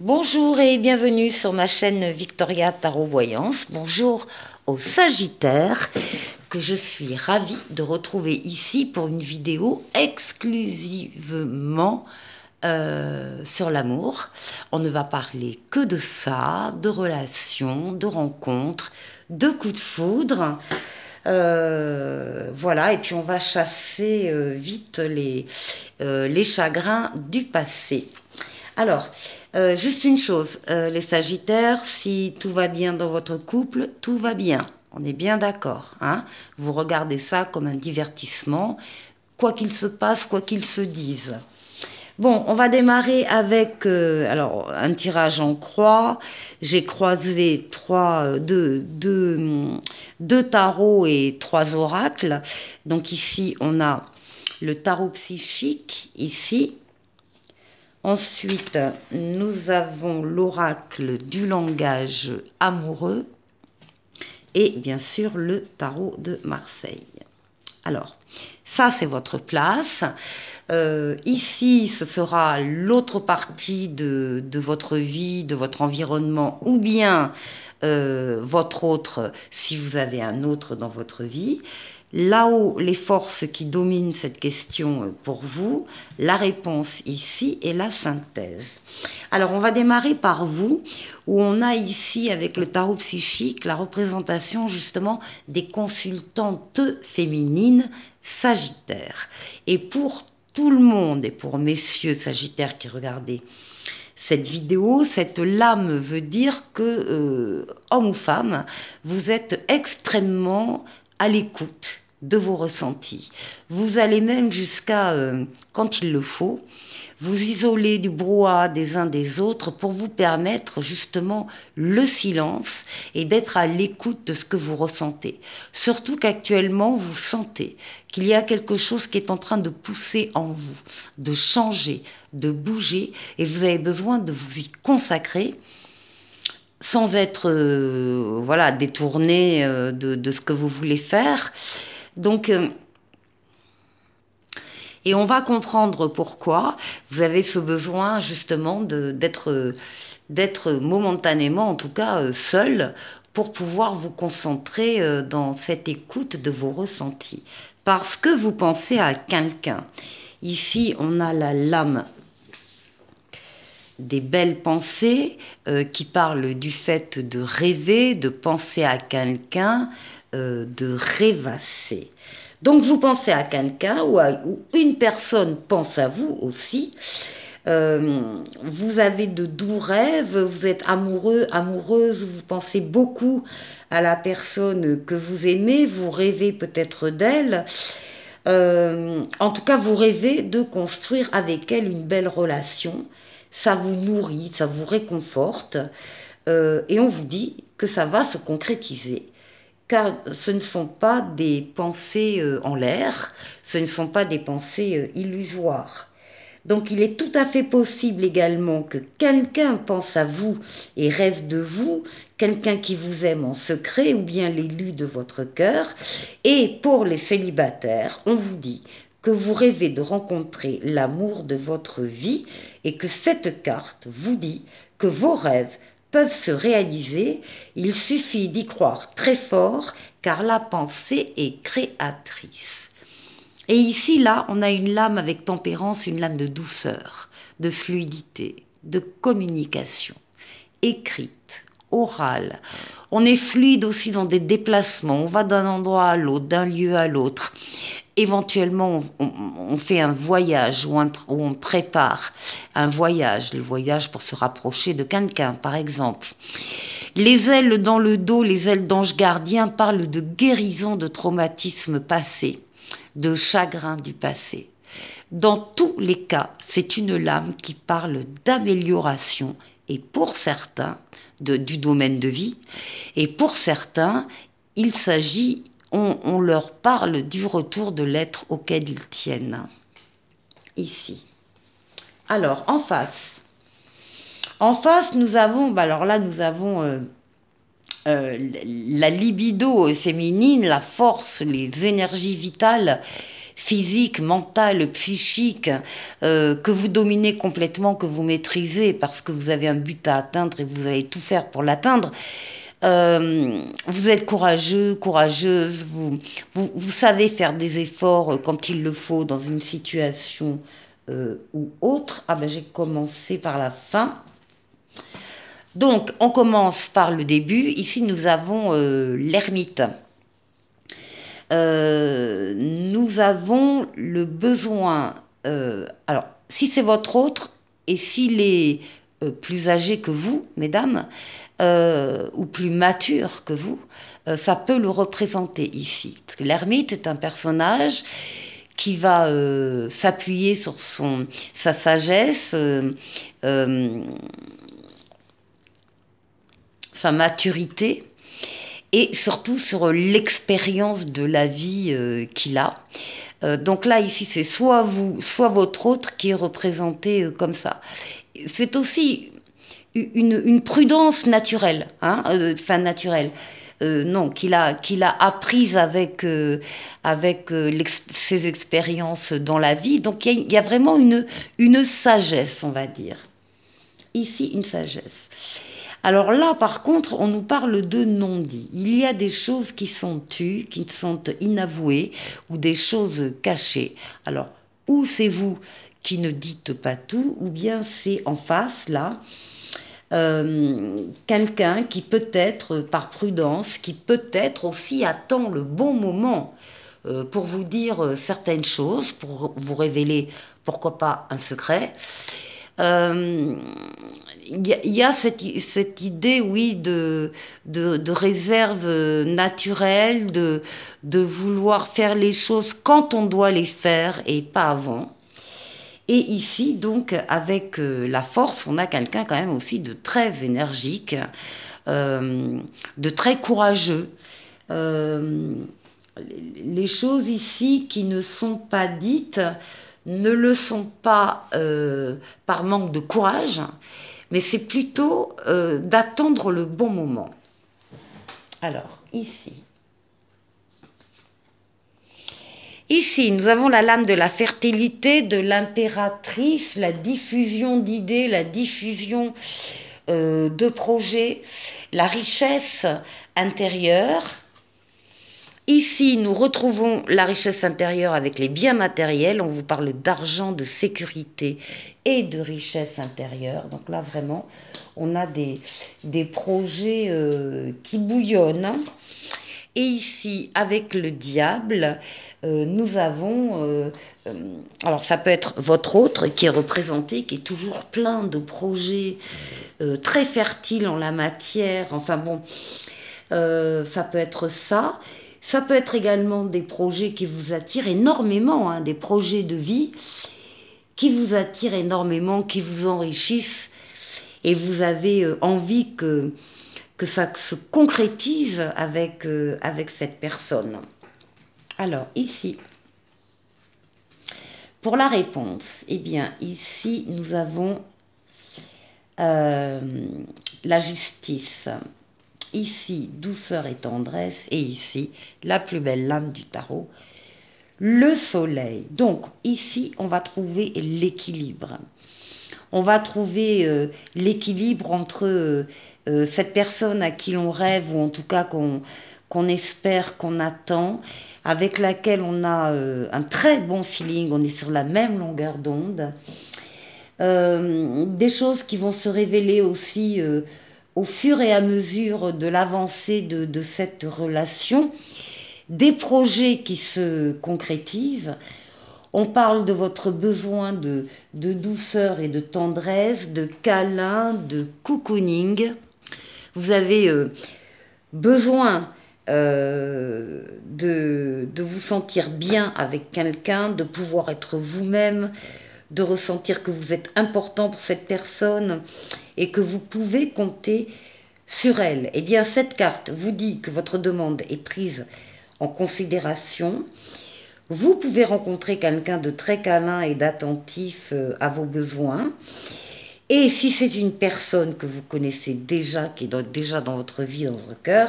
Bonjour et bienvenue sur ma chaîne Victoria Tarot Voyance. Bonjour aux Sagittaires que je suis ravie de retrouver ici pour une vidéo exclusivement sur l'amour. On ne va parler que de ça, de relations, de rencontres, de coups de foudre. Voilà, et puis on va chasser vite les chagrins du passé. Alors, juste une chose, les Sagittaires, si tout va bien dans votre couple, tout va bien. On est bien d'accord, hein? Vous regardez ça comme un divertissement, quoi qu'il se passe, quoi qu'il se dise. Bon, on va démarrer avec alors, un tirage en croix. J'ai croisé deux tarots et 3 oracles. Donc ici, on a le tarot psychique, ici. Ensuite, nous avons l'oracle du langage amoureux et bien sûr le tarot de Marseille. Alors, ça c'est votre place. Ici, ce sera l'autre partie de votre vie, de votre environnement, ou bien votre autre, si vous avez un autre dans votre vie. Là-haut, les forces qui dominent cette question pour vous, la réponse ici est la synthèse. Alors, on va démarrer par vous, où on a ici, avec le tarot psychique, la représentation justement des consultantes féminines sagittaires. Et pour tout le monde, et pour messieurs sagittaires qui regardaient cette vidéo, cette lame veut dire que, homme ou femme, vous êtes extrêmement à l'écoute de vos ressentis. Vous allez même jusqu'à, quand il le faut, vous isoler du brouhaha des uns des autres pour vous permettre justement le silence et d'être à l'écoute de ce que vous ressentez. Surtout qu'actuellement, vous sentez qu'il y a quelque chose qui est en train de pousser en vous, de changer, de bouger, et vous avez besoin de vous y consacrer sans être voilà, détourné de ce que vous voulez faire. Donc, et on va comprendre pourquoi vous avez ce besoin justement d'être momentanément, en tout cas, seul pour pouvoir vous concentrer dans cette écoute de vos ressentis. Parce que vous pensez à quelqu'un. Ici, on a la lame des belles pensées qui parlent du fait de rêver, de penser à quelqu'un, de rêvasser. Donc vous pensez à quelqu'un ou une personne pense à vous aussi. Vous avez de doux rêves, vous êtes amoureux, amoureuse, vous pensez beaucoup à la personne que vous aimez, vous rêvez peut-être d'elle. En tout cas, vous rêvez de construire avec elle une belle relation. Ça vous nourrit, ça vous réconforte. Et on vous dit que ça va se concrétiser. Car ce ne sont pas des pensées en l'air, ce ne sont pas des pensées illusoires. Donc il est tout à fait possible également que quelqu'un pense à vous et rêve de vous, quelqu'un qui vous aime en secret ou bien l'élu de votre cœur. Et pour les célibataires, on vous dit que vous rêvez de rencontrer l'amour de votre vie et que cette carte vous dit que vos rêves peuvent se réaliser, il suffit d'y croire très fort, car la pensée est créatrice. Et ici, là, on a une lame avec tempérance, une lame de douceur, de fluidité, de communication, écrite, orale. On est fluide aussi dans des déplacements, on va d'un endroit à l'autre, d'un lieu à l'autre. Éventuellement, on fait un voyage ou on prépare un voyage, le voyage pour se rapprocher de quelqu'un, par exemple. Les ailes dans le dos, les ailes d'ange gardien parlent de guérison de traumatismes passés, de chagrin du passé. Dans tous les cas, c'est une lame qui parle d'amélioration et pour certains, du domaine de vie, et pour certains, il s'agit on leur parle du retour de l'être auquel ils tiennent. Ici. Alors, en face, nous avons, alors là, nous avons la libido féminine, la force, les énergies vitales physique, mentale, psychique, que vous dominez complètement, que vous maîtrisez parce que vous avez un but à atteindre et vous allez tout faire pour l'atteindre. Vous êtes courageux, courageuse, vous savez faire des efforts quand il le faut dans une situation ou autre. Ah ben j'ai commencé par la fin. Donc on commence par le début. Ici nous avons l'ermite. Nous avons le besoin, alors si c'est votre autre et s'il est plus âgé que vous, mesdames, ou plus mature que vous, ça peut le représenter ici. Parce que l'ermite est un personnage qui va s'appuyer sur sa sagesse, sa maturité, et surtout sur l'expérience de la vie qu'il a. Donc là, ici, c'est soit vous, soit votre autre qui est représenté comme ça. C'est aussi une prudence naturelle, hein, naturelle. Non, qu'il a apprise avec ses expériences dans la vie. Donc il y a vraiment une sagesse, on va dire. Ici, une sagesse. Alors là, par contre, on nous parle de non-dit. Il y a des choses qui sont tues, qui sont inavouées, ou des choses cachées. Alors, ou c'est vous qui ne dites pas tout, ou bien c'est en face, là, quelqu'un qui peut-être, par prudence, qui peut-être aussi attend le bon moment pour vous dire certaines choses, pour vous révéler, pourquoi pas, un secret. Il y a cette idée, oui, de réserve naturelle, de vouloir faire les choses quand on doit les faire et pas avant. Et ici, donc, avec la force, on a quelqu'un quand même aussi de très énergique, de très courageux. Les choses ici qui ne sont pas dites ne le sont pas par manque de courage, mais c'est plutôt d'attendre le bon moment. Alors, ici. Ici, nous avons la lame de la fertilité, de l'impératrice, la diffusion d'idées, la diffusion de projets, la richesse intérieure. Ici, nous retrouvons la richesse intérieure avec les biens matériels. On vous parle d'argent, de sécurité et de richesse intérieure. Donc là, vraiment, on a des projets qui bouillonnent. Et ici, avec le diable, nous avons... alors, ça peut être votre autre qui est représenté, qui est toujours plein de projets très fertiles en la matière. Enfin bon, ça peut être ça. Ça peut être également des projets qui vous attirent énormément, hein, des projets de vie qui vous attirent énormément, qui vous enrichissent. Et vous avez envie que ça se concrétise avec cette personne. Alors, ici, pour la réponse, eh bien, ici, nous avons la justice. Ici, douceur et tendresse. Et ici, la plus belle lame du tarot, le soleil. Donc, ici, on va trouver l'équilibre. On va trouver l'équilibre entre cette personne à qui l'on rêve, ou en tout cas qu'on espère, qu'on attend, avec laquelle on a un très bon feeling, on est sur la même longueur d'onde. Des choses qui vont se révéler aussi au fur et à mesure de l'avancée de cette relation, des projets qui se concrétisent. On parle de votre besoin de douceur et de tendresse, de câlin, de cocooning. Vous avez besoin de vous sentir bien avec quelqu'un, de pouvoir être vous-même, de ressentir que vous êtes important pour cette personne et que vous pouvez compter sur elle. Eh bien, cette carte vous dit que votre demande est prise en considération. Vous pouvez rencontrer quelqu'un de très câlin et d'attentif à vos besoins. Et si c'est une personne que vous connaissez déjà, qui est déjà dans votre vie, dans votre cœur,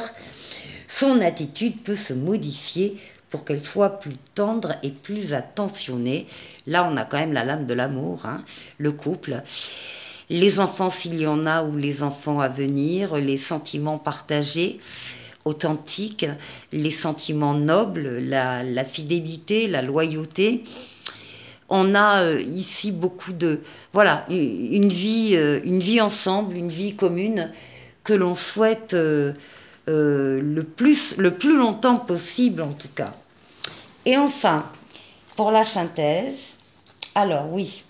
son attitude peut se modifier pour qu'elle soit plus tendre et plus attentionnée. Là, on a quand même la lame de l'amour, hein, le couple. Les enfants s'il y en a ou les enfants à venir, les sentiments partagés, authentiques, les sentiments nobles, la fidélité, la loyauté. On a ici beaucoup de... Voilà, une vie ensemble, une vie commune que l'on souhaite le plus longtemps possible en tout cas. Et enfin, pour la synthèse, alors oui,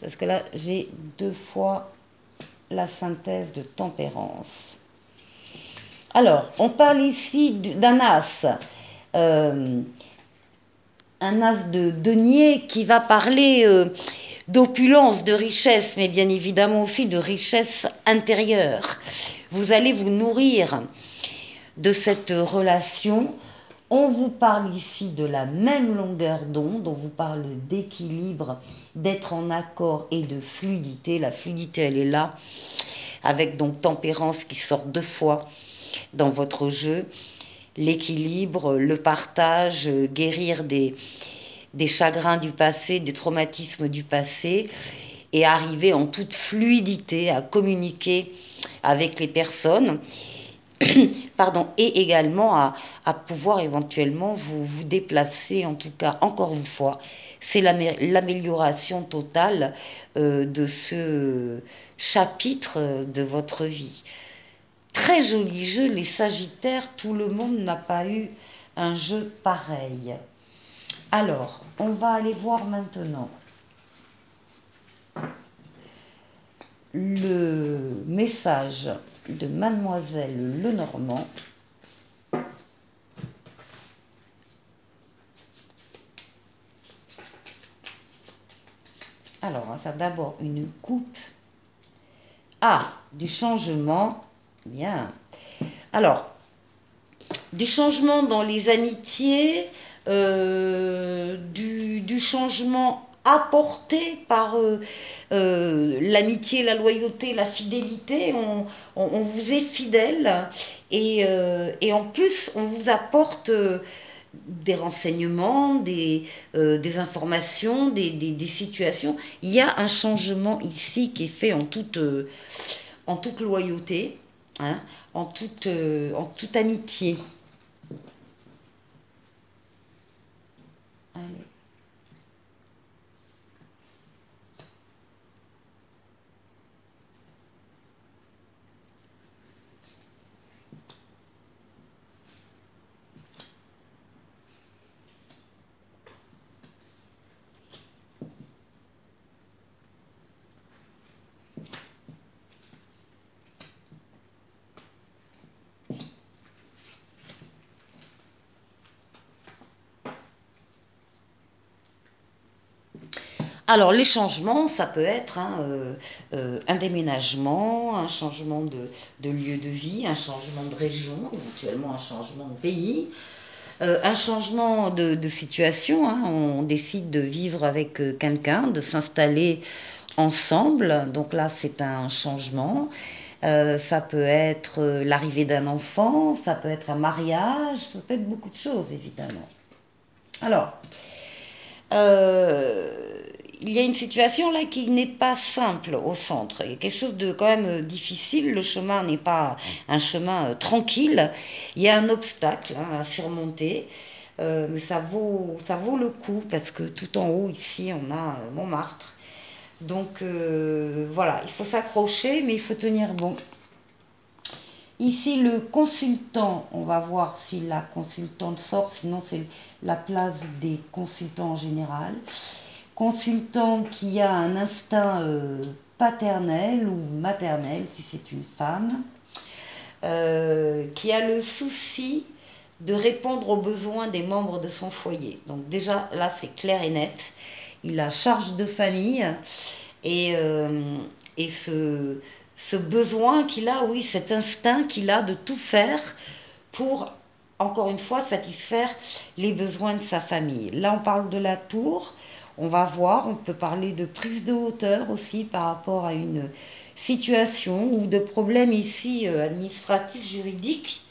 parce que là j'ai 2 fois la synthèse de tempérance. Alors, on parle ici d'un as, un as de denier qui va parler d'opulence, de richesse, mais bien évidemment aussi de richesse intérieure. Vous allez vous nourrir de cette relation. On vous parle ici de la même longueur d'onde, on vous parle d'équilibre, d'être en accord et de fluidité. La fluidité, elle est là, avec donc tempérance qui sort 2 fois dans votre jeu. L'équilibre, le partage, guérir des chagrins du passé, des traumatismes du passé, et arriver en toute fluidité à communiquer avec les personnes. Pardon, et également à pouvoir éventuellement vous déplacer, en tout cas, encore une fois, c'est l'amélioration totale de ce chapitre de votre vie. Très joli jeu, les Sagittaires, tout le monde n'a pas eu un jeu pareil. Alors, on va aller voir maintenant le message de Mademoiselle Lenormand. Alors, on va faire d'abord une coupe. Ah, du changement. Bien. Alors, des changements dans les amitiés, du changement apporté par l'amitié, la loyauté, la fidélité. On vous est fidèle et en plus, on vous apporte des renseignements, des informations, des situations. Il y a un changement ici qui est fait en toute loyauté, hein, en toute amitié. Allez. Alors, les changements, ça peut être un déménagement, un changement de lieu de vie, un changement de région, éventuellement un changement de pays, un changement de situation. Hein. On décide de vivre avec quelqu'un, de s'installer ensemble. Donc là, c'est un changement. Ça peut être l'arrivée d'un enfant, ça peut être un mariage, ça peut être beaucoup de choses, évidemment. Alors, il y a une situation là qui n'est pas simple au centre. Il y a quelque chose de quand même difficile. Le chemin n'est pas un chemin tranquille. Il y a un obstacle à surmonter. Mais ça vaut le coup parce que tout en haut ici on a Montmartre. Donc voilà, il faut s'accrocher mais il faut tenir bon. Ici, le consultant, on va voir si la consultante sort, sinon c'est la place des consultants en général. Consultant qui a un instinct paternel ou maternel, si c'est une femme, qui a le souci de répondre aux besoins des membres de son foyer. Donc déjà, là, c'est clair et net. Il a charge de famille et ce besoin qu'il a, oui, cet instinct qu'il a de tout faire pour, encore une fois, satisfaire les besoins de sa famille. Là, on parle de la tour. On va voir, on peut parler de prise de hauteur aussi par rapport à une situation ou de problèmes ici administratifs, juridiques.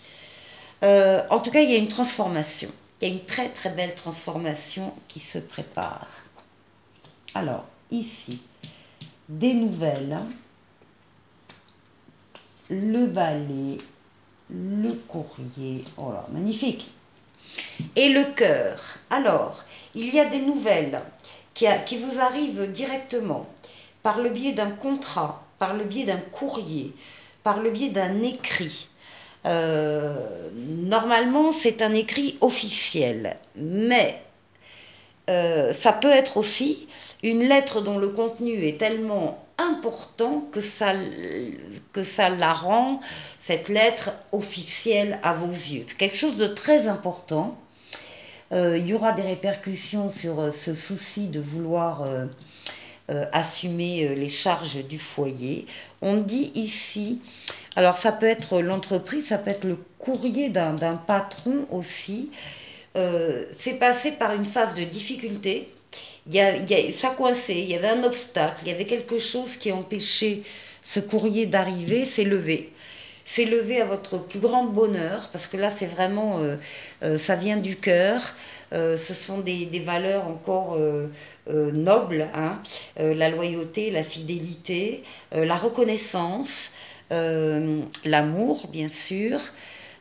En tout cas, il y a une transformation. Il y a une très très belle transformation qui se prépare. Alors, ici, des nouvelles, le balai, le courrier, oh là, magnifique. Et le cœur. Alors, il y a des nouvelles qui vous arrivent directement par le biais d'un contrat, par le biais d'un courrier, par le biais d'un écrit. Normalement, c'est un écrit officiel, mais ça peut être aussi une lettre dont le contenu est tellement important que ça la rend, cette lettre, officielle à vos yeux. C'est quelque chose de très important. Il y aura des répercussions sur ce souci de vouloir assumer les charges du foyer. On dit ici, alors ça peut être l'entreprise, ça peut être le courrier d'un patron aussi. C'est passé par une phase de difficulté. Ça coinçait, il y avait un obstacle, il y avait quelque chose qui empêchait ce courrier d'arriver, c'est levé. C'est levé à votre plus grand bonheur, parce que là, c'est vraiment, ça vient du cœur. Ce sont des valeurs encore nobles, hein. La loyauté, la fidélité, la reconnaissance, l'amour, bien sûr.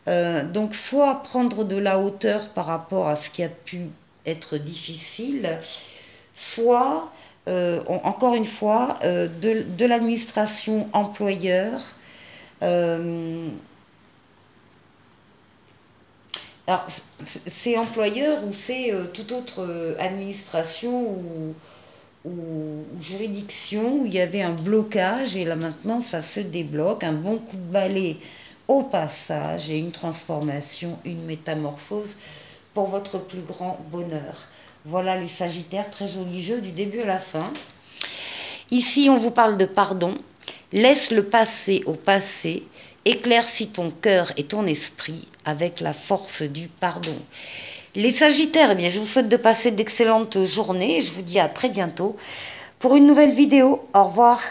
Donc, soit prendre de la hauteur par rapport à ce qui a pu être difficile, soit, encore une fois, de l'administration employeur. Alors, c'est employeur ou c'est toute autre administration ou juridiction où il y avait un blocage et là maintenant ça se débloque, un bon coup de balai au passage et une transformation, une métamorphose pour votre plus grand bonheur. Voilà les Sagittaires, très joli jeu du début à la fin. Ici on vous parle de pardon. Laisse le passé au passé, éclaircis ton cœur et ton esprit avec la force du pardon. Les Sagittaires, eh bien, je vous souhaite de passer d'excellentes journées et je vous dis à très bientôt pour une nouvelle vidéo. Au revoir.